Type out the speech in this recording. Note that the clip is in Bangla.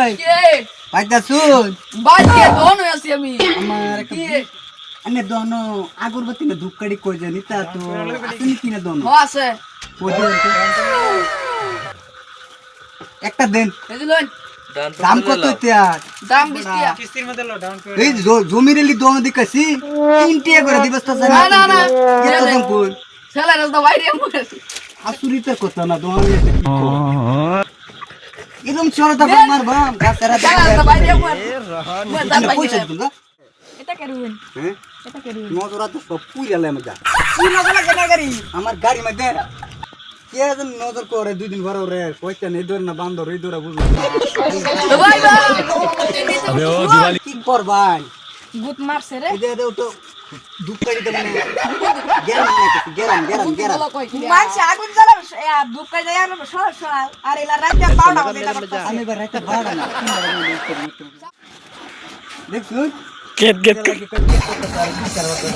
এই কে পাইতা শুন বাইকে দোন আছি আমি আমার কি আনে দোনো আগরবাতি না ধূপকাঠি কই জানি তা তো আসেনি কিনা দোনো হ আছে কই দেন তো? একটা দেন এদিলন দাম কত তিয়ার দাম 20 টাকা কিস্তির মধ্যে লো ডাউন এই জমির এলি দোনো দিকাছি 3 টাকা করে দিবস তো না না না এত দাম কই সেলা রাস্তা বাইরে আমরে আসুরিতে কথা না দোনো এতে কি কো এরকম চড়া মারবাম গাছেরা সেলা রাস্তা বাইরে আমরে মই দাম পয়সা পাইছি দিবা এটা করুন হ্যাঁ এটা করুন নজরা তো সব পুইরালে আমার যা কি নজলা কেনা গাড়ি আমার গাড়ি মধ্যে কে যেন নজর করে 2 দিন পরে রে কইতা নেই ধর না বান্দর এই ধরে বুঝলো ভাই ভাই अबे ओ दिवाली কি করবাই গুত মারছে রে এই যে দেও তো দুপকারিতে মানে গেরাম মানছে আগুন জ্বালা দুপ কাই যায় আর সর সর আর এলা রাতে 12টা বাজে এটা আমি এবার রাতে বাড়া না দেখুন गेट गेट করতে পারে কি করতে